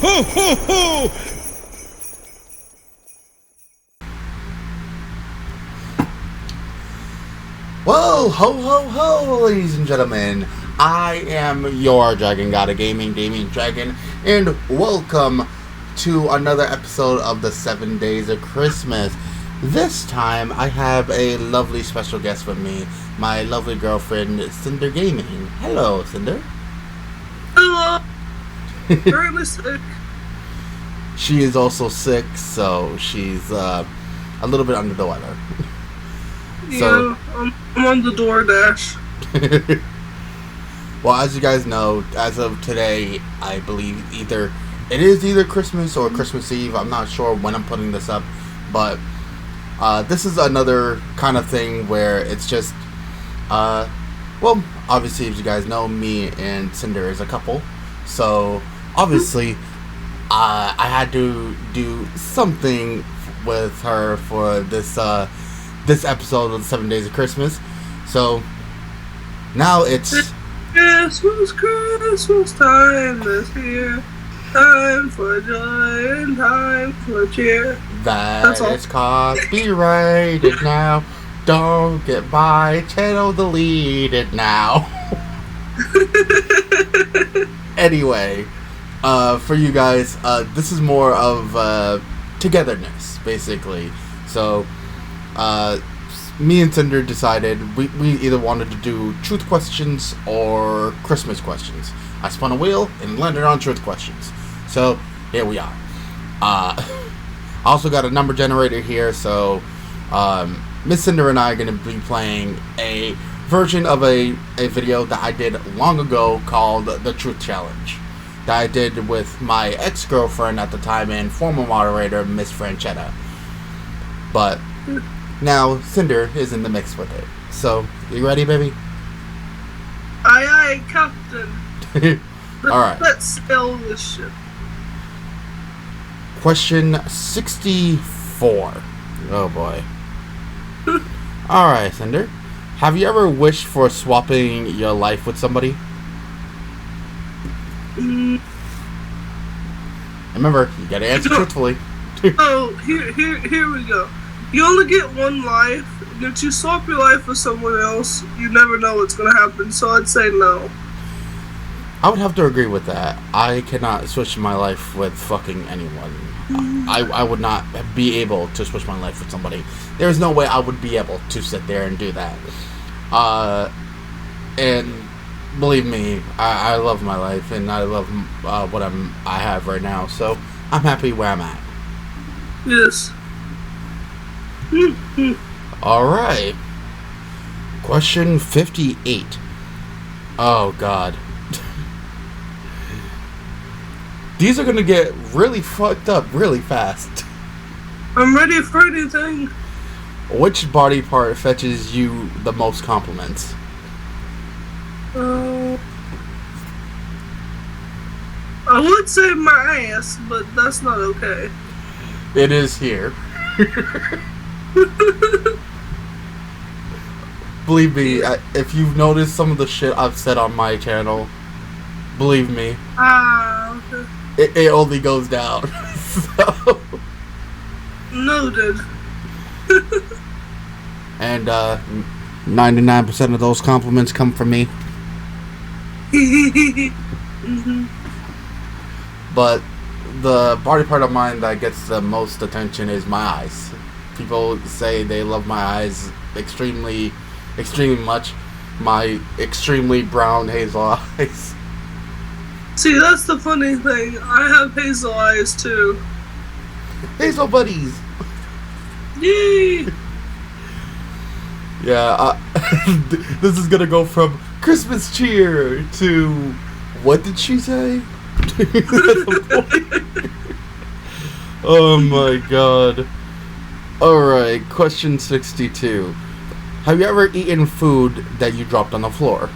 ho, ho, ho! Well, ho, ho, ho, ladies and gentlemen. I am your Dragon God of Gaming, D.Dragon, and welcome to another episode of the 7 Days of Christmas. This time, I have a lovely special guest with me, my lovely girlfriend, Cinder Gaming. Hello, Cinder. Hello. Very sick. She is also sick, so she's a little bit under the weather. Yeah, I'm on the DoorDash. Well, as you guys know, as of today, I believe it is either Christmas or Christmas Eve. I'm not sure when I'm putting this up, but this is another kind of thing where it's just, well, obviously, as you guys know, me and Cinder is a couple, so obviously, I had to do something with her for this episode of the 7 Days of Christmas. So now it's Christmas time is here. Time for joy and time for cheer. That is copyrighted now. Don't get my channel deleted now. Anyway, for you guys, this is more of togetherness, basically. So, me and Cinder decided we either wanted to do truth questions or Christmas questions. I spun a wheel and landed on truth questions. So, here we are. I also got a number generator here, so Miss Cinder and I are going to be playing a version of a video that I did long ago called the Truth Challenge, that I did with my ex-girlfriend at the time and former moderator, Miss Franchetta. But now Cinder is in the mix with it. So, you ready, baby? Aye, Captain. Alright. Let's sail this ship. Question 64. Oh boy. Alright, Cinder. Have you ever wished for swapping your life with somebody? Remember, you gotta answer truthfully. Oh, here we go. You only get one life, and if you swap your life with someone else, you never know what's gonna happen, so I'd say no. I would have to agree with that. I cannot switch my life with fucking anyone. I would not be able to switch my life with somebody. There's no way I would be able to sit there and do that. And believe me, I love my life, and I love what I have right now, so I'm happy where I'm at. Yes. Alright. Question 58. Oh, God. These are gonna get really fucked up really fast. I'm ready for anything. Which body part fetches you the most compliments? I would say my ass, but that's not okay. It is here. Believe me, if you've noticed some of the shit I've said on my channel, believe me, okay. it only goes down. So. Noted. And 99% of those compliments come from me. But the body part of mine that gets the most attention is my eyes. People say they love my eyes extremely much. My extremely brown hazel eyes. See, that's the funny thing. I have hazel eyes too. Hazel buddies. Yay! Yeah, this is gonna go from Christmas cheer to what did she say? Oh my god. Alright, question 62. Have you ever eaten food that you dropped on the floor?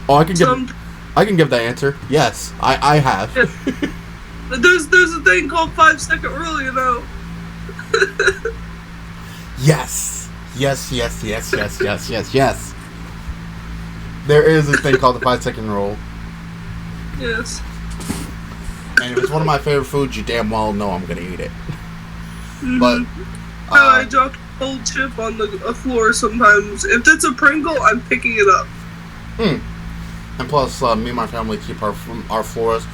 Oh, I can give that answer. Yes, I have. Yeah. There's a thing called 5-second rule, you know. Yes. There is a thing called the 5-second rule. Yes. And if it's one of my favorite foods, you damn well know I'm gonna eat it. Mm-hmm. But I drop a cold chip on the floor sometimes. If it's a Pringle, I'm picking it up. And plus, me and my family keep our floors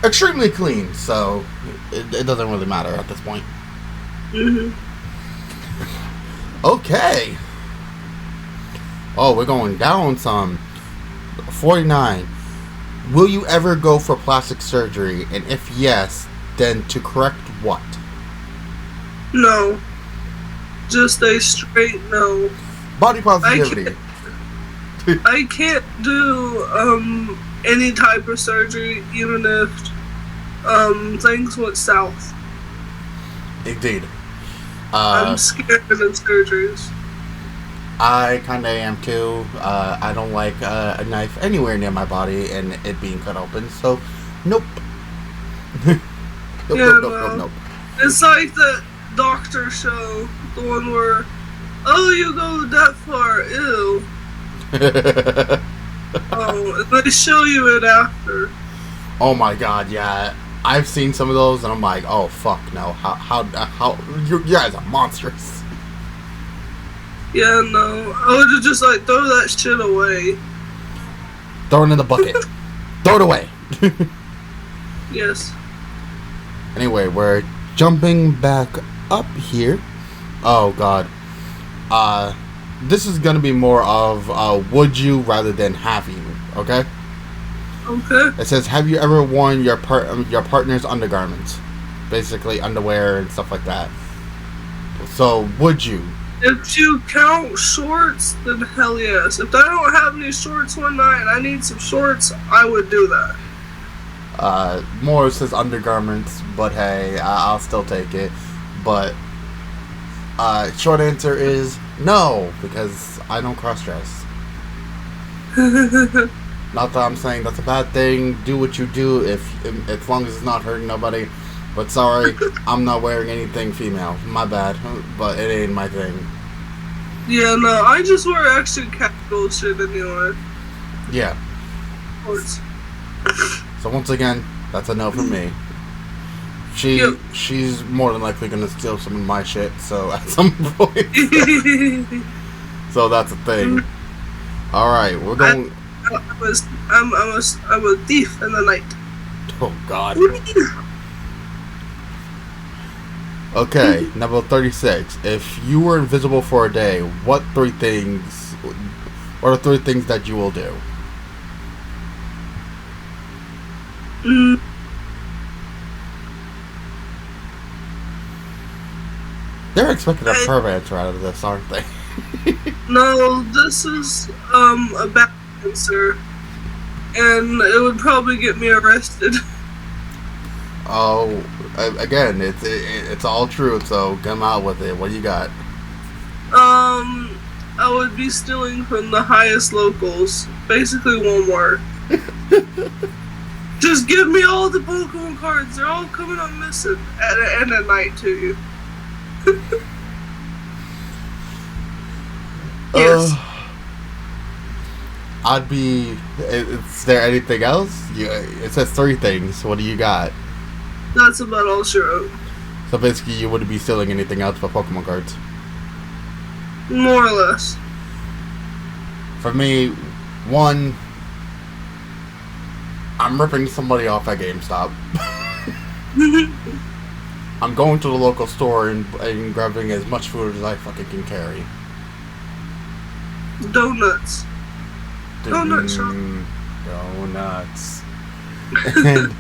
extremely clean, so it doesn't really matter at this point. Okay. Oh, we're going down some. 49. Will you ever go for plastic surgery? And if yes, then to correct what? No. Just a straight no. Body positivity. I can't do any type of surgery, even if things went south. Indeed. I'm scared of surgeries. I kind of am too. I don't like a knife anywhere near my body and it being cut open, so nope. Nope. It's like that doctor show, the one where, oh, you go that far, ew. Oh, and they show you it after. Oh my god, yeah. I've seen some of those and I'm like, oh fuck no. How you guys are monstrous. Yeah, no. I would have just like throw that shit away. Throw it in the bucket. Throw it away. Yes. Anyway, we're jumping back up here. Oh god. This is gonna be more of would you rather than have you, okay? Okay. It says, have you ever worn your partner's undergarments? Basically underwear and stuff like that. So, would you? If you count shorts, then hell yes. If I don't have any shorts one night and I need some shorts, I would do that. More says undergarments, but hey, I'll still take it. But, short answer is no, because I don't cross-dress. Not that I'm saying that's a bad thing. Do what you do as long as it's not hurting nobody. But sorry, I'm not wearing anything female. My bad, but it ain't my thing. Yeah, no, I just wear extra casual shit anyway. Yeah. Of course. So once again, that's a no from me. She's more than likely gonna steal some of my shit. So at some point, so that's a thing. All right, we're going. I'm a thief in the night. Oh God. Okay, number 36. If you were invisible for a day, what are the 3 things that you will do? They're expecting a perv answer out of this, aren't they? No, this is a bad answer, and it would probably get me arrested. Oh, again, it's all true. So come out with it. What do you got? I would be stealing from the highest locals, basically Walmart. Just give me all the Pokemon cards. They're all coming up missing at night to you. Yes. I'd be. Is there anything else? It says 3 things. What do you got? That's about all she wrote. So basically, you wouldn't be stealing anything else but Pokemon cards. More or less. For me, 1, I'm ripping somebody off at GameStop. I'm going to the local store and grabbing as much food as I fucking can carry. Donuts. Donut shop. Donuts. And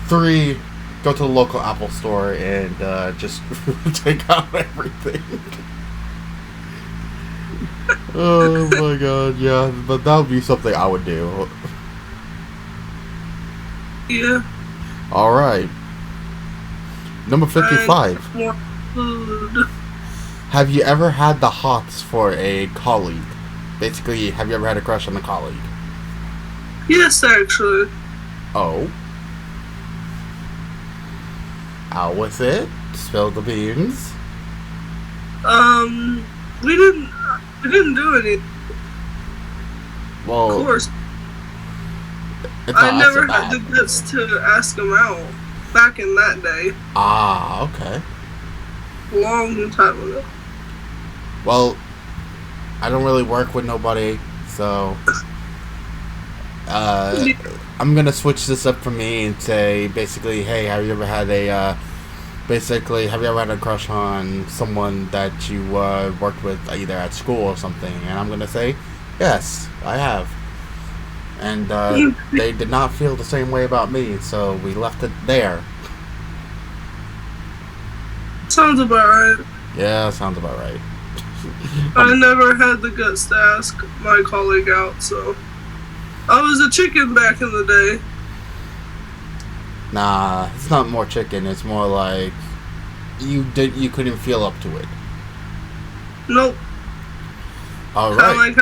3, go to the local Apple store and just take out everything. Oh my god, yeah, but that would be something I would do. Yeah. Alright. Number 55. More food. Have you ever had the hots for a colleague? Basically, have you ever had a crush on a colleague? Yes, actually. Oh. How was it? Spill the beans. We didn't do any. Well, Of course. It's I not so never had bad. the guts to ask him out back in that day. Ah, okay. Long time ago. Well, I don't really work with nobody, so I'm gonna switch this up for me and say basically, hey, have you ever had a crush on someone that you worked with either at school or something? And I'm gonna say, yes, I have. And they did not feel the same way about me, so we left it there. Sounds about right. Yeah, sounds about right. I never had the guts to ask my colleague out, so I was a chicken back in the day. Nah, it's not more chicken. It's more like you couldn't feel up to it. Nope. All right.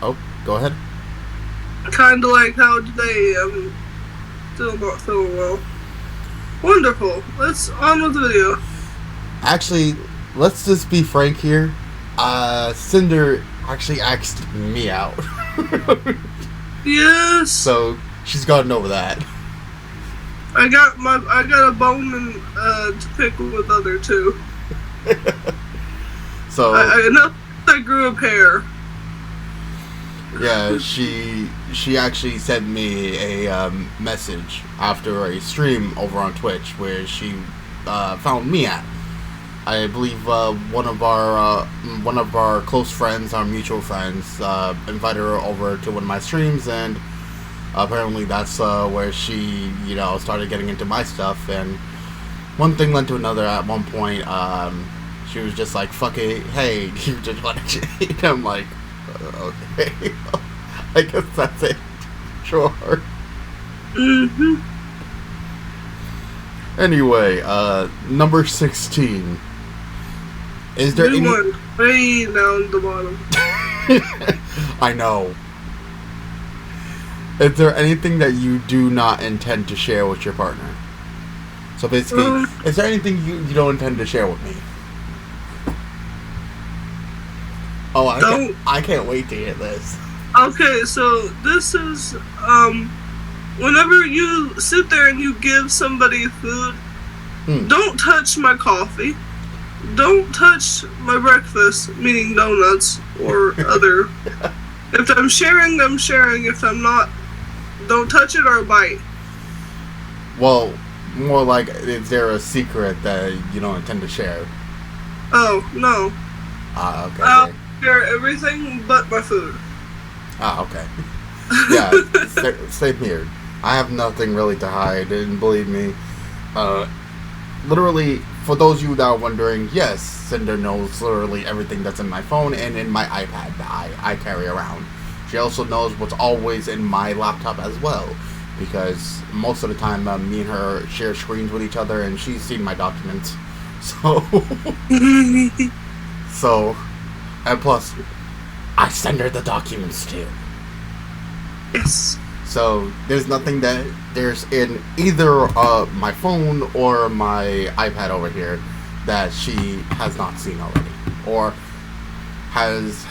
Oh, go ahead. Kind of like how today I'm still not feeling well. Wonderful. Let's on with the video. Actually, let's just be frank here. Cinder actually asked me out. Yes. So she's gotten over that. I got a bone and to pick with other two. So I know I grew a pair. yeah, she actually sent me a message after a stream over on Twitch where she found me at. I believe one of our close friends, our mutual friends, invited her over to one of my streams, and apparently that's where she, started getting into my stuff. And one thing led to another. At one point, she was just like, "Fuck it, hey, you just want to cheat?" I'm like, "Okay, I guess that's it. Sure." Mm-hmm. Anyway, number 16. Is there We any... went way down the bottom. I know. Is there anything that you do not intend to share with your partner? So basically, is there anything you don't intend to share with me? Oh, I can't wait to hear this. Okay, so this is whenever you sit there and you give somebody food, don't touch my coffee. Don't touch my breakfast, meaning donuts or other. If I'm sharing, I'm sharing. If I'm not, don't touch it or bite. Well, more like, is there a secret that you don't intend to share? Oh, no. Okay. I'll share everything but my food. Okay. Yeah, same here. I have nothing really to hide, and believe me, literally, for those of you that are wondering, yes, Cinder knows literally everything that's in my phone and in my iPad that I carry around. She also knows what's always in my laptop as well, because most of the time me and her share screens with each other, and she's seen my documents. So, and plus, I send her the documents too. Yes. So there's nothing that there's in either my phone or my iPad over here that she has not seen already or has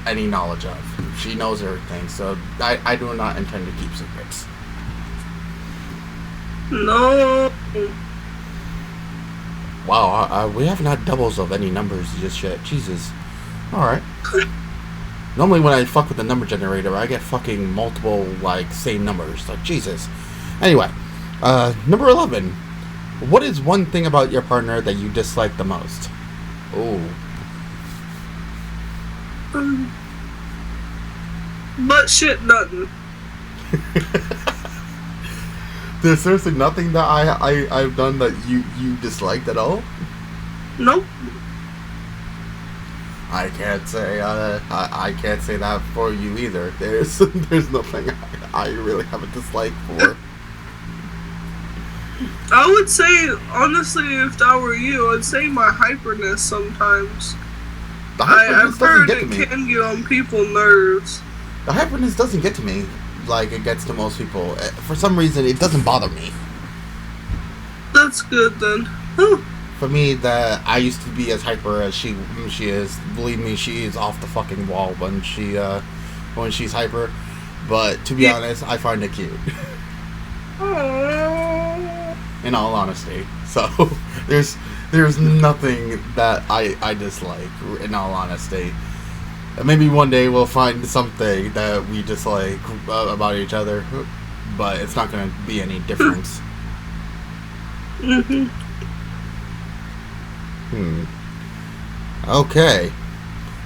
any knowledge of. She knows everything, so I do not intend to keep secrets. No. Wow, we haven't had doubles of any numbers just yet. Jesus. Alright. Normally when I fuck with the number generator, I get fucking multiple, same numbers. Like, Jesus. Anyway, number 11. What is one thing about your partner that you dislike the most? Ooh. But shit, nothing. There's seriously nothing that I've done that you disliked at all? Nope. I can't say I can't say that for you either. There's nothing I really have a dislike for. I would say, honestly, if I were you, I'd say my hyperness sometimes. The hyperness I've doesn't heard get to it me. can get on people's nerves. The hyperness doesn't get to me like it gets to most people. For some reason, it doesn't bother me. That's good then. Whew. For me, that I used to be as hyper as she is. Believe me, she is off the fucking wall when she's hyper. But to be honest, I find it cute. Aww. In all honesty. So, there's nothing that I dislike, in all honesty. Maybe one day we'll find something that we dislike about each other, but it's not going to be any difference. Okay.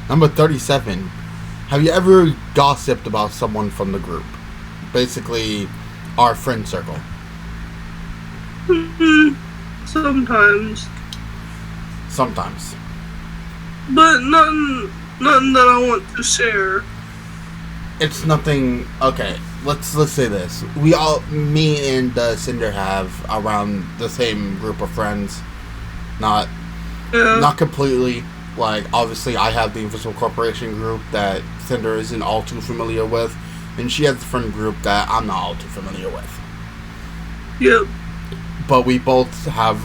Number 37. Have you ever gossiped about someone from the group? Basically, our friend circle. Sometimes. Sometimes. But nothing that I want to share. It's nothing. Okay, let's say this. Me and Cinder have around the same group of friends. Not completely. Like, obviously, I have the Invisible Corporation group that Cinder isn't all too familiar with, and she has a friend group that I'm not all too familiar with. Yep. But we both have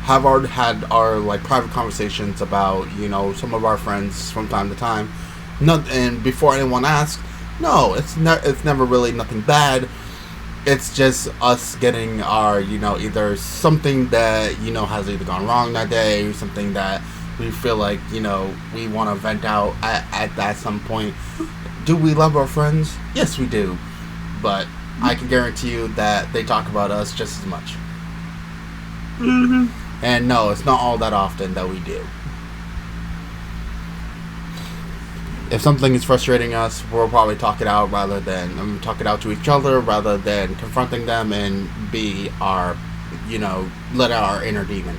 already had our like private conversations about, you know, some of our friends from time to time. And before anyone asks, no, it's never really nothing bad. It's just us getting our, you know, either something that, you know, has either gone wrong that day, or something that we feel like, you know, we want to vent out at that some point. Do we love our friends? Yes, we do. But I can guarantee you that they talk about us just as much. And no, it's not all that often that we do. If something is frustrating us, we'll probably talk it out talk it out to each other rather than confronting them and be our, you know, let out our inner demon.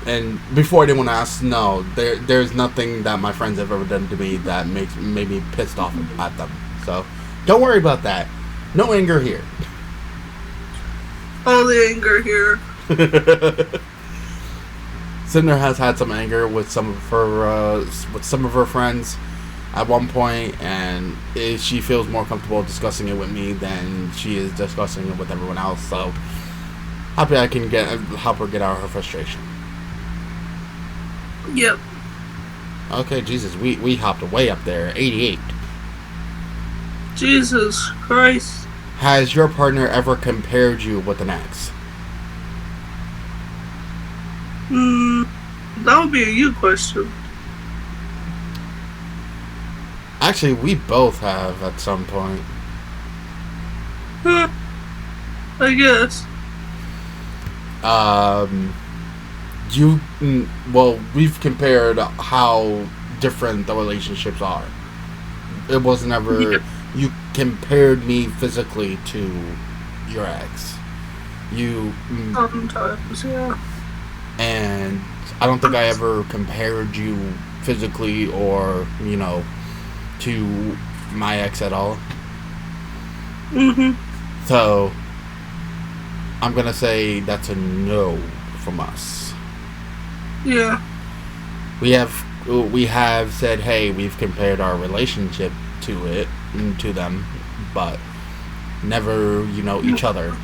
And before anyone asks, no, there's nothing that my friends have ever done to me that made me pissed off at them. So don't worry about that. No anger here. All the anger here. Cinder has had some anger with some of her friends at one point, and she feels more comfortable discussing it with me than she is discussing it with everyone else. So happy I can help her get out of her frustration. Yep. Okay, Jesus, we hopped way up there. 88. Jesus Christ. Has your partner ever compared you with an ex? That would be a you question. Actually, we both have at some point. I guess. We've compared how different the relationships are. It wasn't ever you compared me physically to your ex. Sometimes, yeah. And I don't think I ever compared you physically or, you know, to my ex at all. So I'm gonna say that's a no from us. Yeah. We have said, hey, we've compared our relationship to them, but never, you know, each other.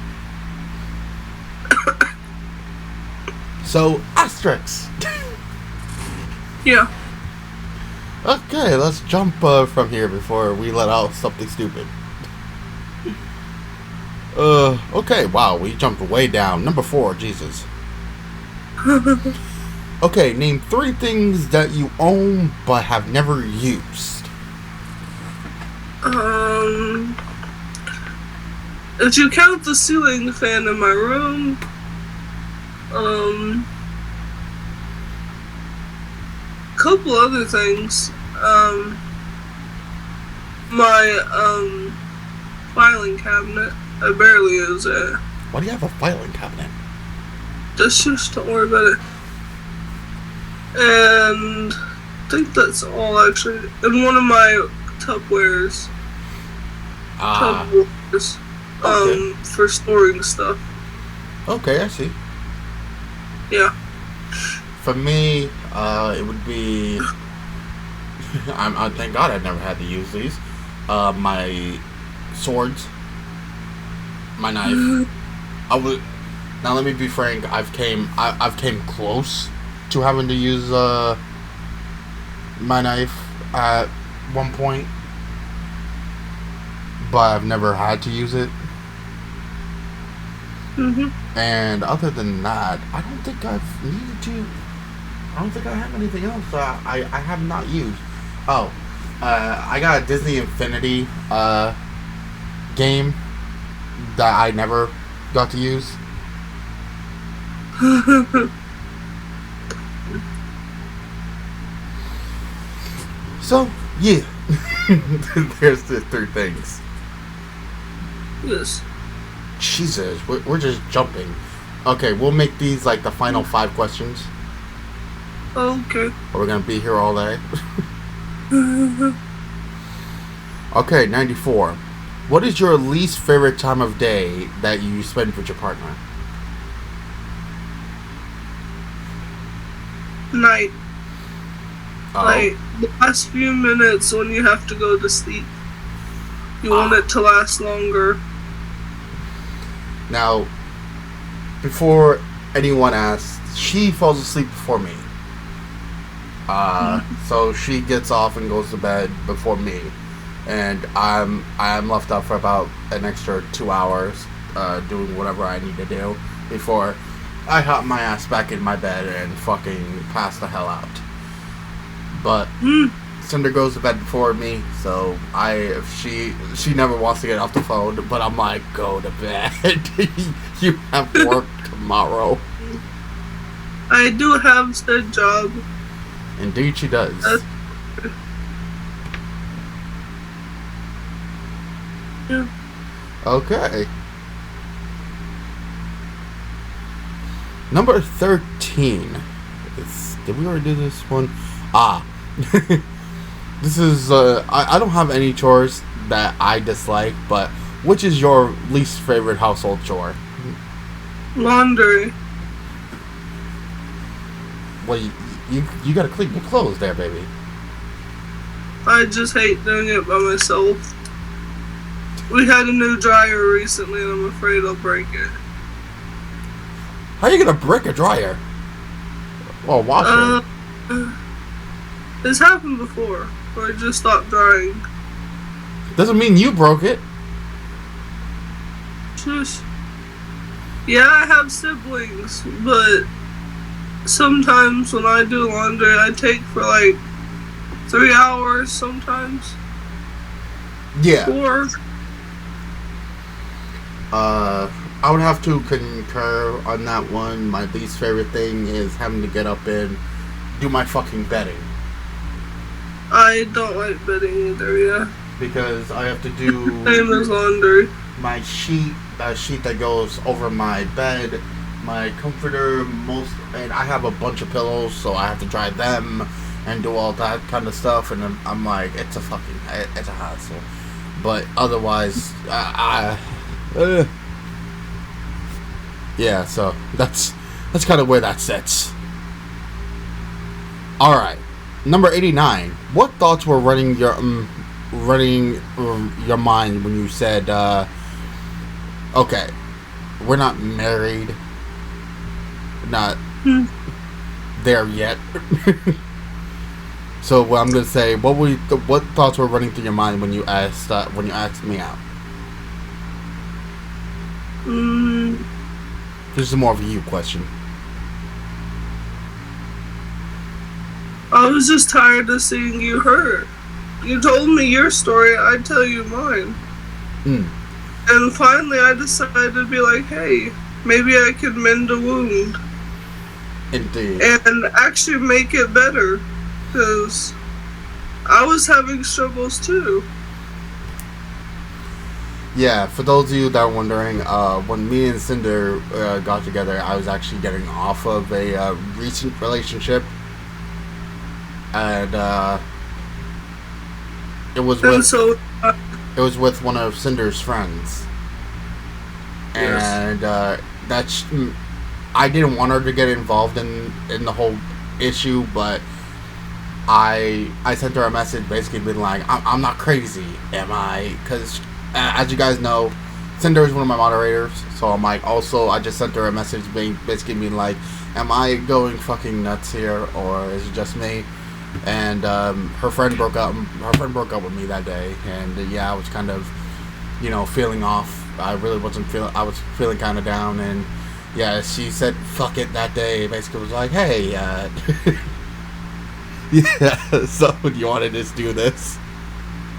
So, asterisks. Yeah. Okay, let's jump from here before we let out something stupid. Okay, wow, we jumped way down. Number 4, Jesus. Okay, name 3 things that you own but have never used. If you count the ceiling fan in my room, couple other things. My filing cabinet, I barely use it. Why do you have a filing cabinet? Just don't worry about it. And I think that's all, actually. And one of my Tupperwares. Tupperwares. Okay. For storing stuff. Okay, I see. Yeah. For me, it would be... I thank God I've never had to use these. My swords. My knife. Now let me be frank, I've came close to having to use my knife at one point, but I've never had to use it. And other than that, I don't think I've needed to. I don't think I have anything else I have not used. Oh, I got a Disney Infinity game that I never got to use. So, yeah. There's the 3 things. Yes. Jesus, we're just jumping. Okay, we'll make these like the final 5 questions. Okay. Or we're gonna be here all day. Okay, 94. What is your least favorite time of day that you spend with your partner? Night. Oh. Like, the last few minutes when you have to go to sleep. You want it to last longer. Now, before anyone asks, she falls asleep before me. So she gets off and goes to bed before me, and I'm left up for about an extra 2 hours, doing whatever I need to do before I hop my ass back in my bed and fucking pass the hell out. But Cinder goes to bed before me, so she never wants to get off the phone, but I'm like, go to bed. You have work tomorrow. I do have said job. Indeed she does. Yeah. Okay. Number 13. Did we already do this one? This is, I don't have any chores that I dislike, but which is your least favorite household chore? Laundry. Well, you gotta clean your clothes there, baby. I just hate doing it by myself. We had a new dryer recently and I'm afraid I'll break it. How are you gonna break a dryer? Well, washer. It's happened before, where it just stopped drying. Doesn't mean you broke it. Just, yeah, I have siblings, but sometimes when I do laundry, I take for like 3 hours sometimes. Yeah. 4. I would have to concur on that one. My least favorite thing is having to get up and do my fucking bedding. I don't like bedding either, yeah. Because I have to do Same as laundry. My sheet that goes over my bed, my comforter, and I have a bunch of pillows, so I have to dry them and do all that kind of stuff. And I'm like, it's a hassle. But otherwise, yeah. So that's kind of where that sits. All right. Number 89. What thoughts were running your mind when you said, okay, we're not married, not there yet. So what I'm gonna say, what thoughts were running through your mind when you asked me out? This is more of a you question. I was just tired of seeing you hurt. You told me your story, I'd tell you mine. And finally I decided to be like, hey, maybe I could mend a wound. Indeed. And actually make it better. Because I was having struggles too. Yeah, for those of you that are wondering, when me and Cinder got together, I was actually getting off of a recent relationship. And it was with one of Cinder's friends. Yes. And I didn't want her to get involved in the whole issue, but I sent her a message basically being like, I'm not crazy, am I? Because as you guys know, Cinder is one of my moderators, so I'm like, also I just sent her a message basically being like, am I going fucking nuts here, or is it just me? and her friend broke up. Her friend broke up with me that day, and yeah, I was kind of, feeling off. I really wasn't feeling. I was feeling kind of down, and yeah, she said "fuck it" that day. Basically, was like, "Hey, yeah, so do you want to just do this?"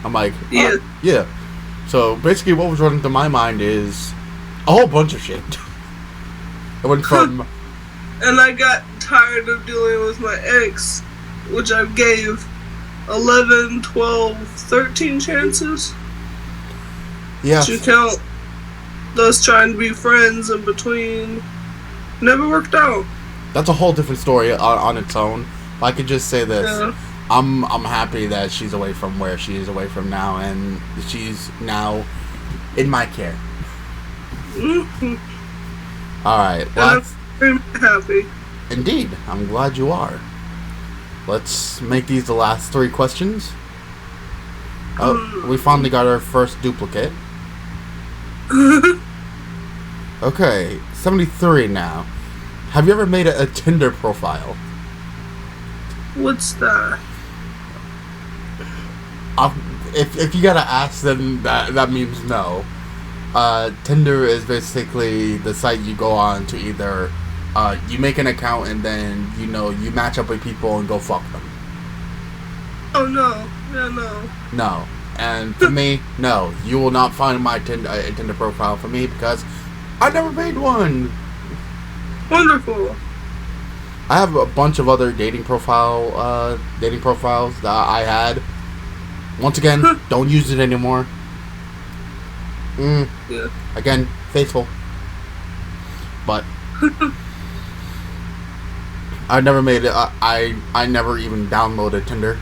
I'm like, Yeah. Yeah. So basically, what was running through my mind is a whole bunch of shit. It went from. And I got tired of dealing with my ex, which I gave 11, 12, 13 chances. Yeah. To count us trying to be friends in between. Never worked out. That's a whole different story on its own. I could just say this. Yeah. I'm happy that she's away from where she is away from now, and she's now in my care. Mm-hmm. Alright, I'm very happy. Indeed, I'm glad you are. Let's make these the last 3 questions. Oh, we finally got our first duplicate. Okay, 73 now. Have you ever made a Tinder profile? What's that? If you gotta ask, then that means no. Tinder is basically the site you go on to either you make an account and then you match up with people and go fuck them. Oh no, yeah, no. No, and for me, no. You will not find my Tinder profile for me because I never made one. Wonderful. I have a bunch of other dating profiles that I had. Once again, don't use it anymore. Yeah. Again, faithful. But I never made it. I never even downloaded Tinder.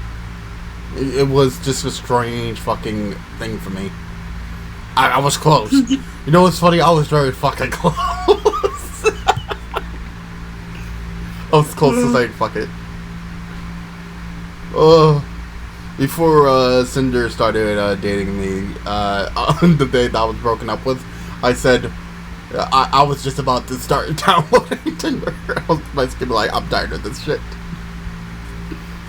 It was just a strange fucking thing for me. I was close. You know what's funny? I was very fucking close. I was close to saying fuck it. Before Cinder started dating me, on the day that I was broken up with, I said I was just about to start downloading Tinder. I was basically like, I'm tired of this shit.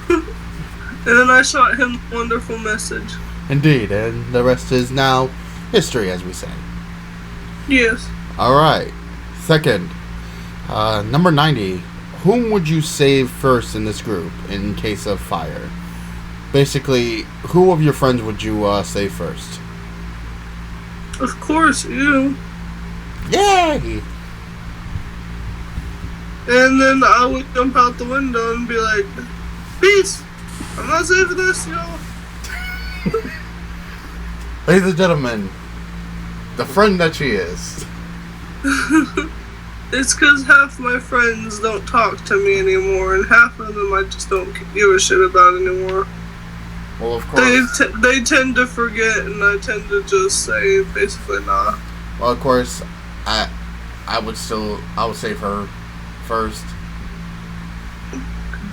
And then I shot him a wonderful message. Indeed, and the rest is now history, as we say. Yes. Alright. Second, number 90. Whom would you save first in this group in case of fire? Basically, who of your friends would you save first? Of course, you. Yay! And then I would jump out the window and be like, peace! I'm not saving this, y'all. Ladies and gentlemen, the friend that she is. It's because half my friends don't talk to me anymore, and half of them I just don't give a shit about anymore. Well, of course. They tend to forget, and I tend to just say basically nah. Well, of course, I would save her first,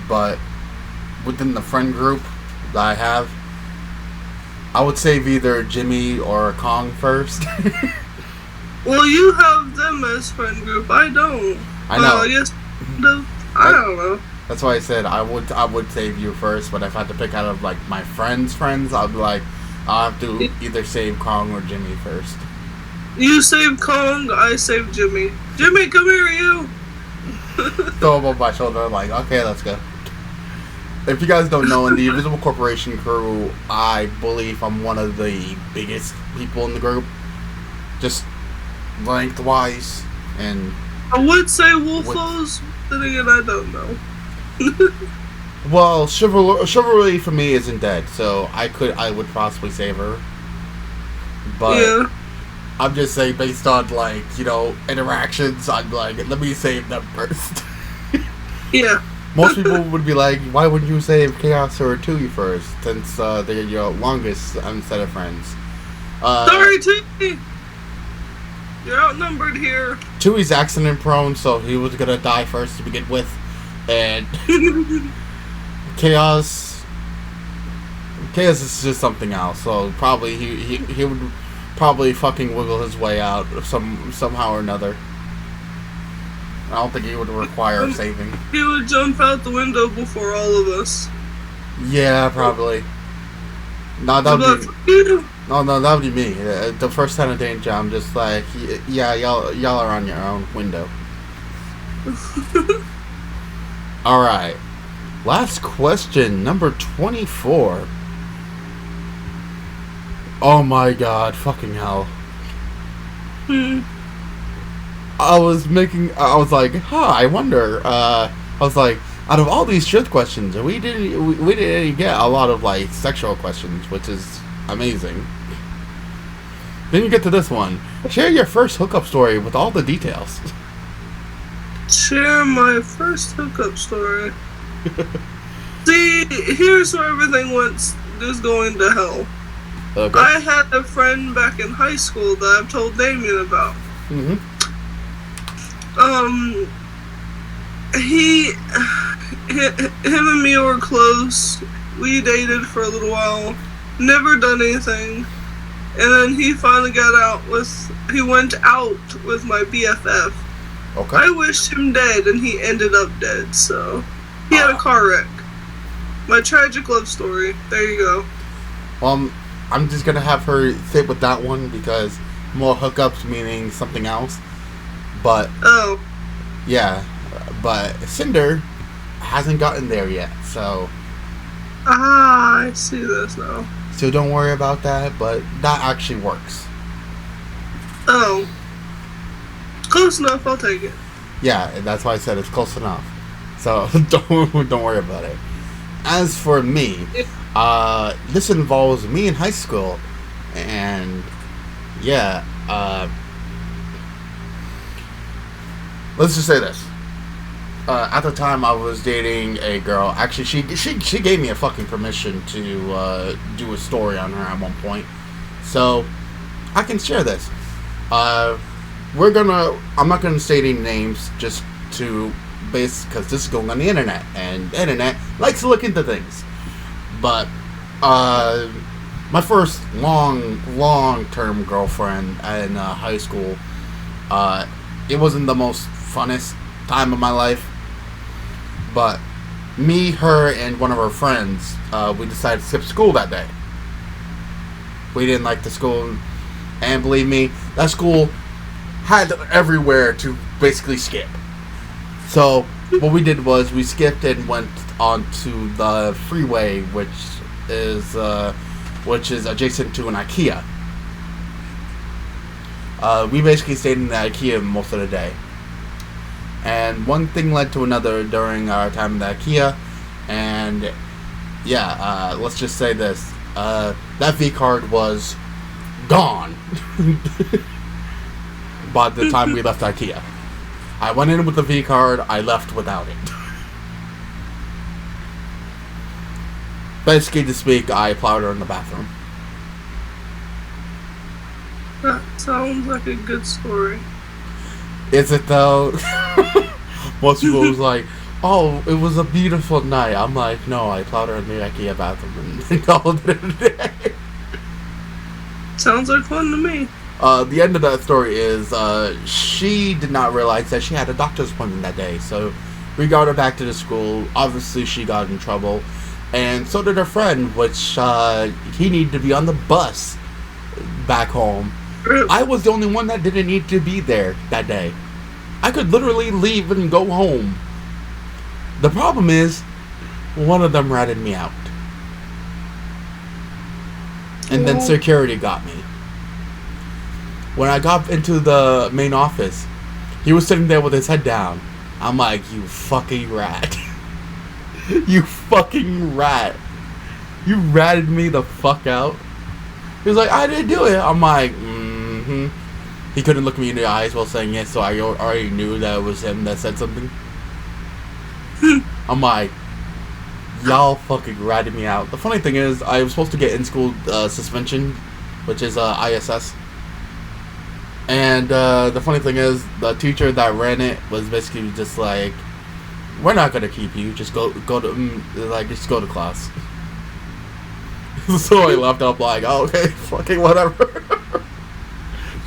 but within the friend group that I have, I would save either Jimmy or Kong first. Well, you have them as friend group. I don't. I know. I guess I don't know. That's why I said I would save you first, but if I had to pick out of like my friends, I'd be like, I'll have to either save Kong or Jimmy first. You save Kong, I save Jimmy. Jimmy, come here, you. Throw him on my shoulder, like, okay, let's go. If you guys don't know, in the Invisible Corporation crew, I believe I'm one of the biggest people in the group. Just lengthwise, and I would say Wolfos, but then again, I don't know. Well, chivalry for me isn't dead, so I would possibly save her. But yeah. I'm just saying, based on like interactions, I'm like, let me save them first. Yeah. Most people would be like, why wouldn't you save Chaos or Tui first, since they're your longest set of friends? Sorry, Tui. You're outnumbered here. Tui's accident prone, so he was gonna die first to begin with. And Chaos is just something else. So probably he would probably fucking wiggle his way out somehow or another. I don't think he would require saving. He would jump out the window before all of us. Yeah, probably. No, that would be. No, that would be me. The first time of danger, I'm just like, yeah, y'all are on your own window. All right. Last question, number 24. Oh my god, fucking hell. I was like, I wonder. I was like, out of all these truth questions, we didn't get a lot of like sexual questions, which is amazing. Then you get to this one. Share your first hookup story with all the details. Share my first hookup story. See, here's where everything is going to hell. Okay. I had a friend back in high school that I've told Damien about. Mm-hmm. Him and me were close. We dated for a little while. Never done anything. And then he finally he went out with my BFF. Okay. I wished him dead, and he ended up dead, so. He had a car wreck. My tragic love story. There you go. I'm just gonna have her sit with that one because more hookups meaning something else. But. Oh. Yeah. But Cinder hasn't gotten there yet, so. I see this now. So don't worry about that, but that actually works. Oh. Close enough, I'll take it. Yeah, that's why I said it's close enough. So don't worry about it. As for me, this involves me in high school, and yeah, let's just say this. At the time, I was dating a girl. Actually, she gave me a fucking permission to do a story on her at one point, so I can share this. I'm not gonna say any names just to because this is going on the internet, and the internet likes to look into things. But my first long-term girlfriend in high school, it wasn't the most funnest time of my life. But me, her, and one of her friends, we decided to skip school that day. We didn't like the school, and believe me, that school had everywhere to basically skip. So what we did was we skipped and went onto the freeway, which is adjacent to an IKEA. We basically stayed in the IKEA most of the day. And one thing led to another during our time in the IKEA, and yeah, let's just say this: that V card was gone by the time we left IKEA. I went in with the V card, I left without it. Basically, to speak, I plowed her in the bathroom. That sounds like a good story. Is it though? Most people was like, oh, it was a beautiful night. I'm like, no, I plowed her in the IKEA bathroom and called it a day. Sounds like fun to me. The end of that story is she did not realize that she had a doctor's appointment that day, so we got her back to the school. Obviously, she got in trouble, and so did her friend, which he needed to be on the bus back home. I was the only one that didn't need to be there that day. I could literally leave and go home. The problem is, one of them ratted me out. And then security got me. When I got into the main office, he was sitting there with his head down. I'm like, you fucking rat. You fucking rat. You ratted me the fuck out. He was like, I didn't do it. I'm like, He couldn't look me in the eyes while saying yes, so I already knew that it was him that said something. I'm like, y'all fucking ratted me out. The funny thing is, I was supposed to get in-school suspension, which is ISS. And the funny thing is, the teacher that ran it was basically just like, we're not gonna keep you. Just go to class. So I left up like, oh, okay, fucking whatever.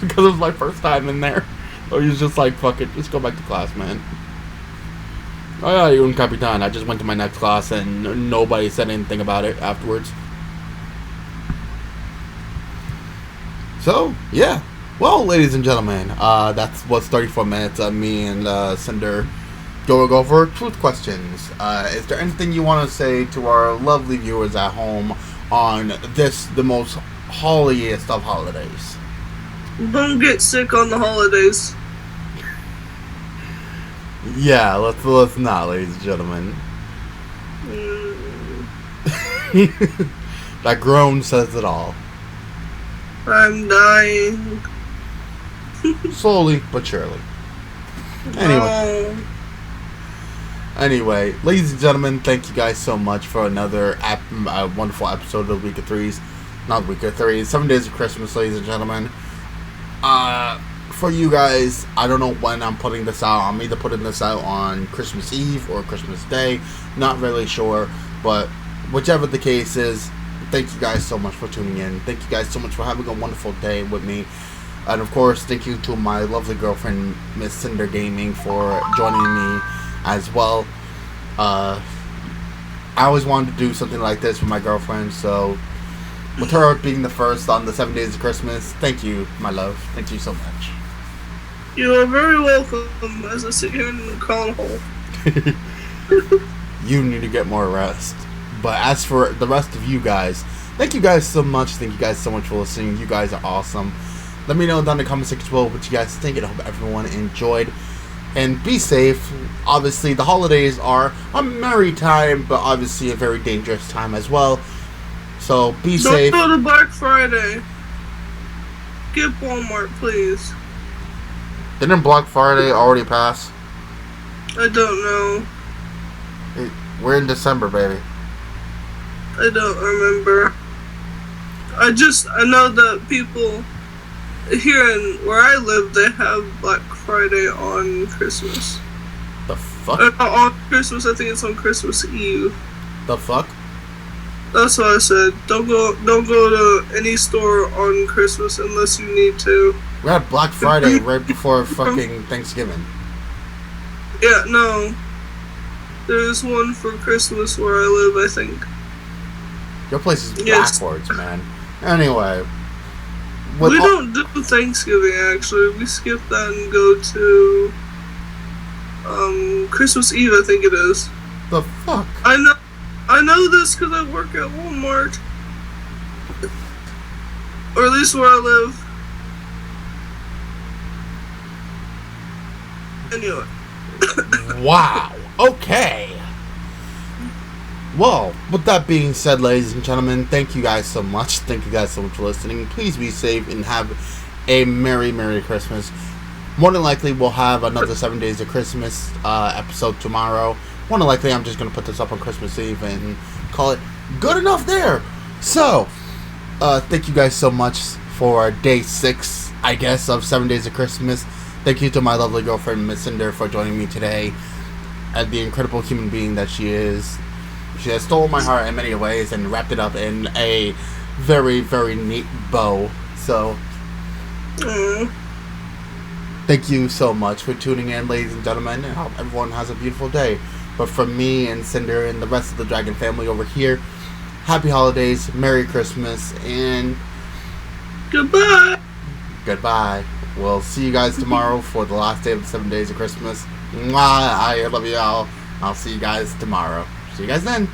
Because it was my first time in there. So he was just like, fuck it, just go back to class, man. Oh yeah, un capitan. I just went to my next class and nobody said anything about it afterwards. So, yeah. Well, ladies and gentlemen, that's what's 34 minutes of me and Cinder go over truth questions. Is there anything you want to say to our lovely viewers at home on this, the most holiest of holidays? Don't get sick on the holidays. Yeah, let's not, ladies and gentlemen. That groan says it all. I'm dying. Slowly but surely. Anyway, ladies and gentlemen, thank you guys so much for another wonderful episode of Week of Threes. Not Week of Threes, 7 Days of Christmas, ladies and gentlemen. For you guys, I don't know when I'm putting this out. I'm either putting this out on Christmas Eve or Christmas Day. Not really sure, but whichever the case is, thank you guys so much for tuning in. Thank you guys so much for having a wonderful day with me. And of course, thank you to my lovely girlfriend, Miss Cinder Gaming, for joining me as well. I always wanted to do something like this with my girlfriend, so with her being the first on the 7 Days of Christmas, thank you, my love. Thank you so much. You are very welcome as I sit here in the crown hole. You need to get more rest. But as for the rest of you guys, thank you guys so much. Thank you guys so much for listening. You guys are awesome. Let me know down in the comment section below what you guys think, and I hope everyone enjoyed. And be safe. Obviously, the holidays are a merry time, but obviously a very dangerous time as well. So be safe. Don't go to Black Friday. Skip Walmart, please. Didn't Black Friday already pass? I don't know. We're in December, baby. I don't remember. I know that people here in where I live, they have Black Friday on Christmas. The fuck? Not on Christmas, I think it's on Christmas Eve. The fuck? That's what I said. Don't go to any store on Christmas unless you need to. We had Black Friday right before fucking Thanksgiving. Yeah, no. There's one for Christmas where I live, I think. Your place is backwards, man. Anyway. We don't do Thanksgiving, actually. We skip that and go to Christmas Eve, I think it is. The fuck? I know this because I work at Walmart. Or at least where I live. Anyway. Wow. Okay. Well, with that being said, ladies and gentlemen, thank you guys so much. Thank you guys so much for listening. Please be safe and have a Merry, Merry Christmas. More than likely, we'll have another 7 Days of Christmas episode tomorrow. More than likely, I'm just going to put this up on Christmas Eve and call it good enough there. So, thank you guys so much for day 6, I guess, of 7 Days of Christmas. Thank you to my lovely girlfriend, Miss Cinder, for joining me today. And the incredible human being that she is. She has stolen my heart in many ways and wrapped it up in a very, very neat bow. So, thank you so much for tuning in, ladies and gentlemen. I hope everyone has a beautiful day. But from me and Cinder and the rest of the Dragon family over here, happy holidays, Merry Christmas, and goodbye. Goodbye. We'll see you guys tomorrow for the last day of the 7 Days of Christmas. Mwah, I love you all. I'll see you guys tomorrow. See you guys then.